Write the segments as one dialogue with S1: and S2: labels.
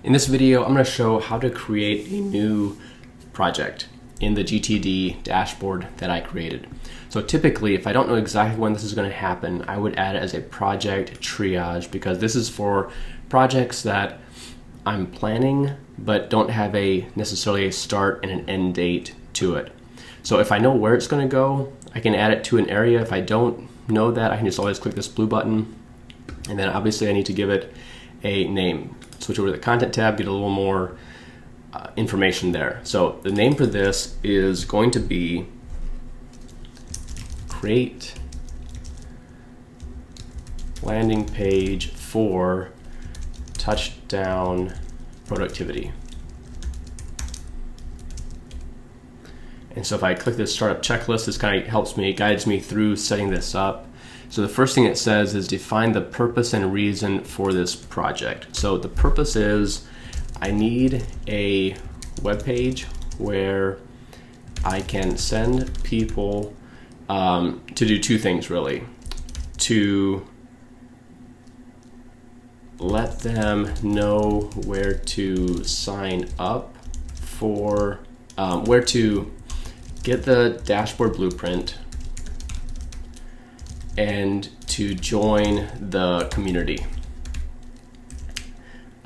S1: In this video, I'm going to show how to create a new project in the GTD dashboard that I created. So typically, if I don't know exactly when this is going to happen, I would add it as a project triage, because this is for projects that I'm planning but don't have necessarily a start and an end date to it. So if I know where it's going to go, I can add it to an area. If I don't know that, I can just always click this blue button, and then obviously I need to give it a name. Switch over to the content tab, get a little more information there. So the name for this is going to be create landing page for touchdown productivity. And so if I click this startup checklist, this kind of guides me through setting this up. So the first thing it says is define the purpose and reason for this project. So the purpose is I need a web page where I can send people to do two things really. To let them know where to sign up for, where to get the dashboard blueprint, and to join the community.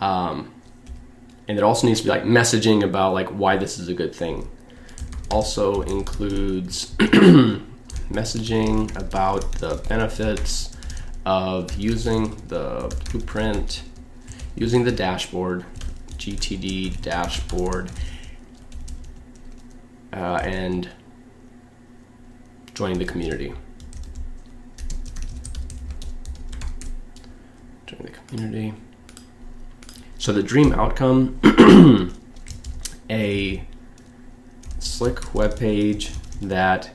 S1: And it also needs to be like messaging about like why this is a good thing. Also includes messaging about the benefits of using the blueprint, using the dashboard, GTD dashboard, and joining the community. Join the community. So the dream outcome, a slick web page that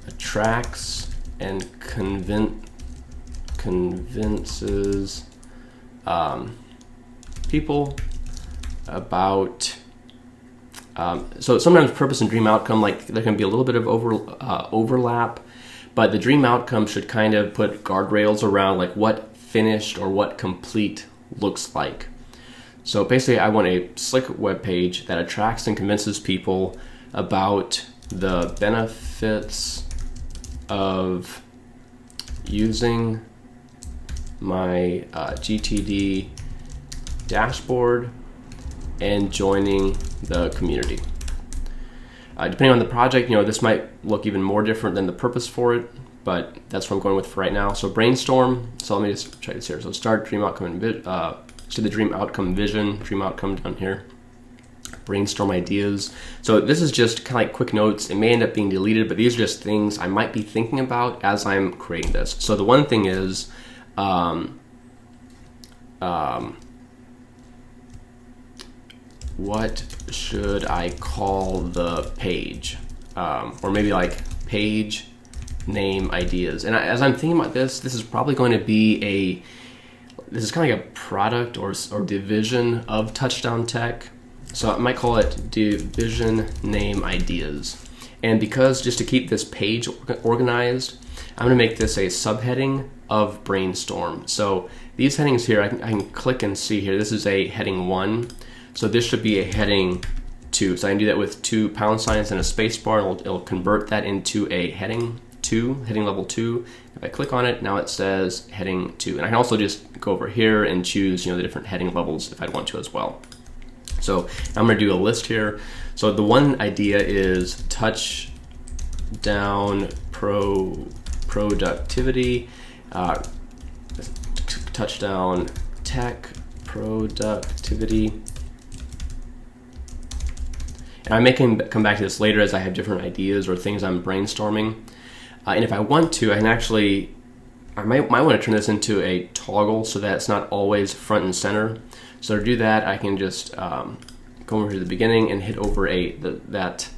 S1: attracts and convinces people about. So sometimes purpose and dream outcome, like there can be a little bit of overlap, but the dream outcome should kind of put guardrails around like what finished or what complete looks like. So basically I want a slick web page that attracts and convinces people about the benefits of using my GTD dashboard and joining the community. Depending on the project, this might look even more different than the purpose for it, but that's what I'm going with for right now. So brainstorm. So let me just check this here. So start, dream outcome, to the dream outcome vision, dream outcome down here. Brainstorm ideas. So this is just kind of like quick notes. It may end up being deleted, but these are just things I might be thinking about as I'm creating this. So the one thing is, what should I call the page? Or maybe like page name ideas. And as I'm thinking about this is probably going to be this is kind of like a product or division of Touchdown Tech. So I might call it division name ideas. And because just to keep this page organized, I'm going to make this a subheading of brainstorm. So these headings here, I can click and see here. This is a heading 1. So this should be a heading 2. So I can do that with 2 pound signs and a space bar, and it'll convert that into a heading 2, heading level 2. If I click on it, now it says heading 2. And I can also just go over here and choose the different heading levels if I'd want to as well. So I'm going to do a list here. So the one idea is touchdown productivity, touchdown tech productivity. And I may come back to this later as I have different ideas or things I'm brainstorming. And if I want to, I might want to turn this into a toggle so that it's not always front and center. So to do that, I can just go over to the beginning and hit over that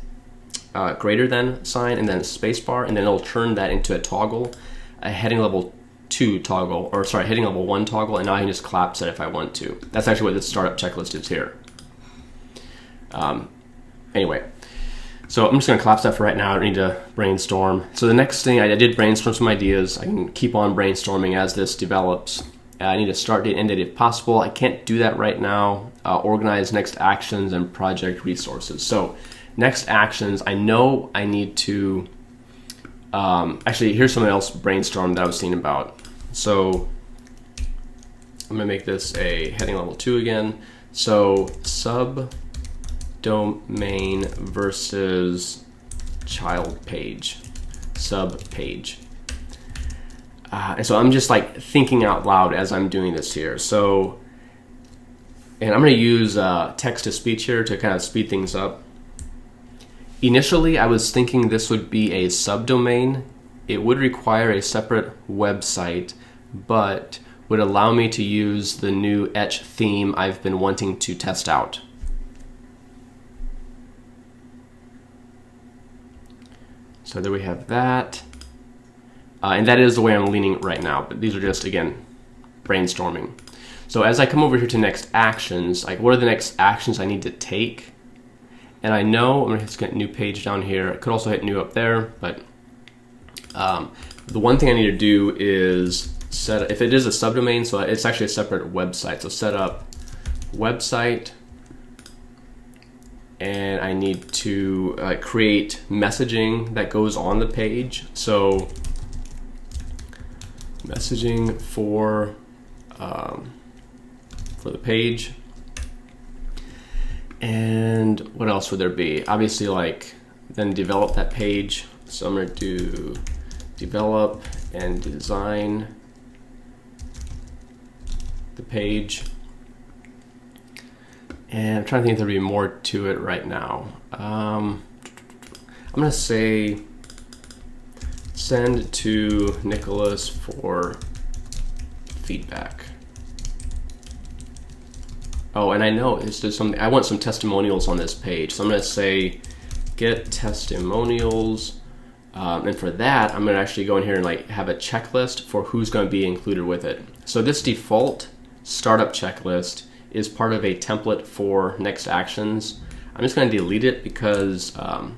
S1: greater than sign and then space bar, and then it'll turn that into a toggle, a heading level 2 toggle, or sorry, heading level 1 toggle, and now I can just collapse it if I want to. That's actually what this startup checklist is here. Anyway, so I'm just going to collapse that for right now. I don't need to brainstorm. So the next thing, I did brainstorm some ideas. I can keep on brainstorming as this develops. I need a start date, end date if possible. I can't do that right now. Organize next actions and project resources. So next actions, I know I need to, actually here's something else brainstorm that I was thinking about. So I'm gonna make this a heading level 2 again. So subdomain versus child page, sub page. And so I'm just like thinking out loud as I'm doing this here. So, and I'm going to use text to speech here to kind of speed things up. Initially, I was thinking this would be a subdomain. It would require a separate website, but would allow me to use the new Etch theme I've been wanting to test out. So there we have that. And that is the way I'm leaning right now, but these are just, again, brainstorming. So as I come over here to next actions, like what are the next actions I need to take? And I know, I'm gonna hit a new page down here. I could also hit new up there, but the one thing I need to do is set, if it is a subdomain, so it's actually a separate website. So set up website, and I need to create messaging that goes on the page. So messaging for the page. And what else would there be? Obviously, like then develop that page. So I'm going to do develop and design the page. And I'm trying to think if there'd be more to it right now. I'm going to say send to Nicholas for feedback. Oh, and I know it's just something, I want some testimonials on this page. So I'm going to say get testimonials. And for that, I'm going to actually go in here and like have a checklist for who's going to be included with it. So this default startup checklist is part of a template for next actions. I'm just going to delete it because I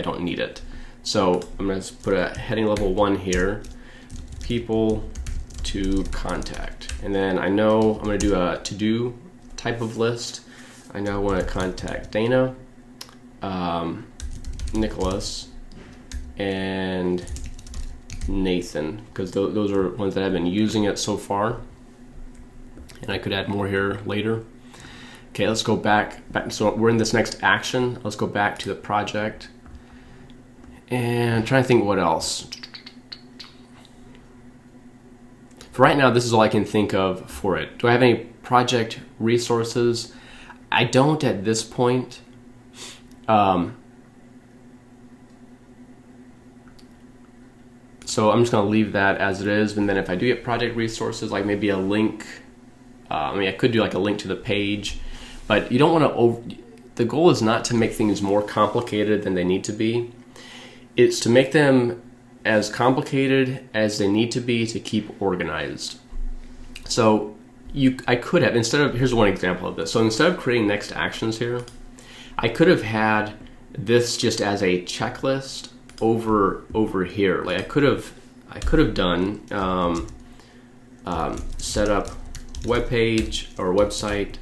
S1: don't need it. So I'm going to put a heading level 1 here, people to contact. And then I know I'm going to do a to-do type of list. I know I want to contact Dana, Nicholas, and Nathan, because those are ones that I've been using it so far. And I could add more here later. Okay, let's go back. So we're in this next action. Let's go back to the project. And I'm trying to think what else. For right now, this is all I can think of for it. Do I have any project resources? I don't at this point. So I'm just going to leave that as it is. And then if I do get project resources, like maybe a link, I could do like a link to the page, but you don't want to, the goal is not to make things more complicated than they need to be. It's to make them as complicated as they need to be to keep organized. So I could have, here's one example of this. So instead of creating next actions here, I could have had this just as a checklist over here. Like I could have done set up web page or website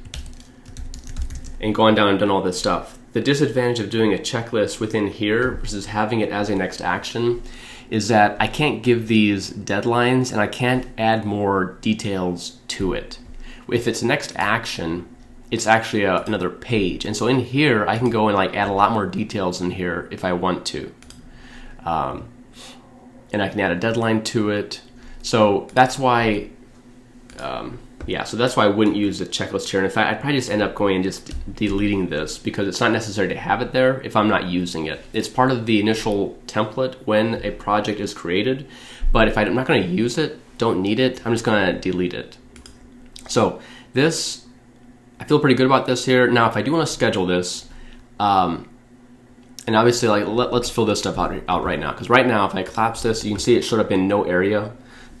S1: and gone down and done all this stuff. The disadvantage of doing a checklist within here versus having it as a next action is that I can't give these deadlines and I can't add more details to it. If it's next action, it's actually another page. And so in here, I can go and like add a lot more details in here if I want to. And I can add a deadline to it. So that's why, so that's why I wouldn't use the checklist here. And in fact, I'd probably just end up going and just deleting this because it's not necessary to have it there if I'm not using it. It's part of the initial template when a project is created. But if I'm not going to use it, don't need it, I'm just going to delete it. So this, I feel pretty good about this here. Now, if I do want to schedule this, and obviously, like let's fill this stuff out right now. Because right now, if I collapse this, you can see it showed up in no area.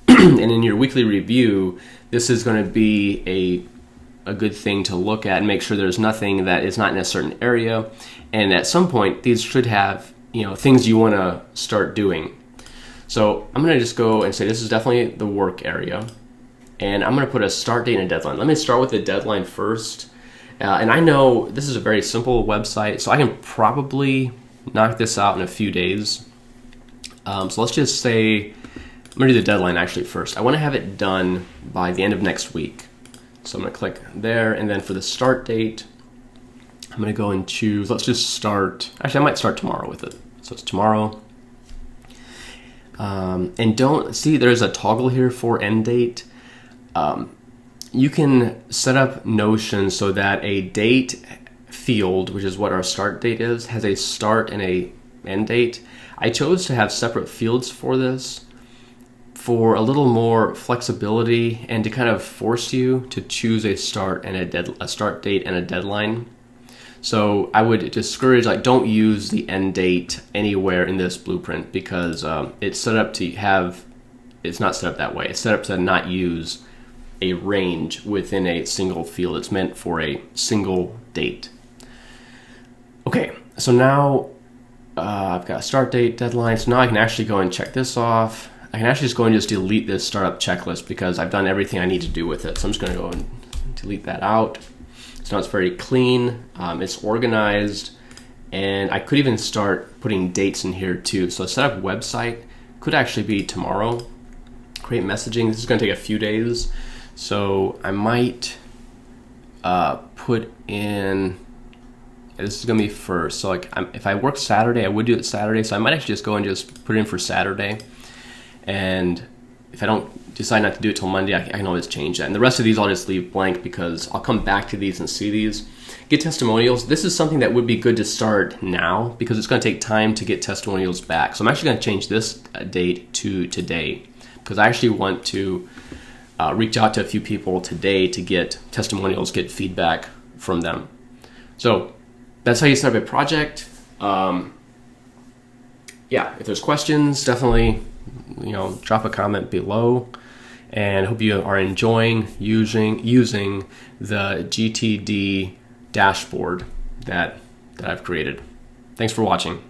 S1: And in your weekly review, this is going to be a good thing to look at and make sure there's nothing that is not in a certain area. And at some point, these should have things you want to start doing. So I'm going to just go and say this is definitely the work area. And I'm going to put a start date and a deadline. Let me start with the deadline first. And I know this is a very simple website, so I can probably knock this out in a few days. So let's just say, I'm going to do the deadline actually first. I want to have it done by the end of next week. So I'm going to click there, and then for the start date, I'm going to go and choose, let's just start, actually I might start tomorrow with it. So it's tomorrow. And don't, see there's a toggle here for end date. You can set up Notion so that a date field, which is what our start date is, has a start and a end date. I chose to have separate fields for this for a little more flexibility and to kind of force you to choose a start and a start date and a deadline. So I would discourage, like, don't use the end date anywhere in this blueprint because it's set up to have, it's not set up that way. It's set up to not use a range within a single field. It's meant for a single date. Okay, so now I've got a start date, deadline. So now I can actually go and check this off. I can actually just go and just delete this startup checklist because I've done everything I need to do with it. So I'm just going to go and delete that out. So now it's very clean, it's organized, and I could even start putting dates in here too. So set up website could actually be tomorrow. Create messaging, this is going to take a few days. So I might put in, this is going to be first. So like if I work Saturday, I would do it Saturday. So I might actually just go and just put it in for Saturday. And if I don't decide not to do it till Monday, I can always change that. And the rest of these I'll just leave blank because I'll come back to these and see these. Get testimonials. This is something that would be good to start now because it's going to take time to get testimonials back. So I'm actually going to change this date to today because I actually want to reach out to a few people today to get testimonials, get feedback from them. So that's how you set up a project. Yeah, if there's questions, definitely drop a comment below, and hope you are enjoying using the GTD dashboard that I've created. Thanks for watching.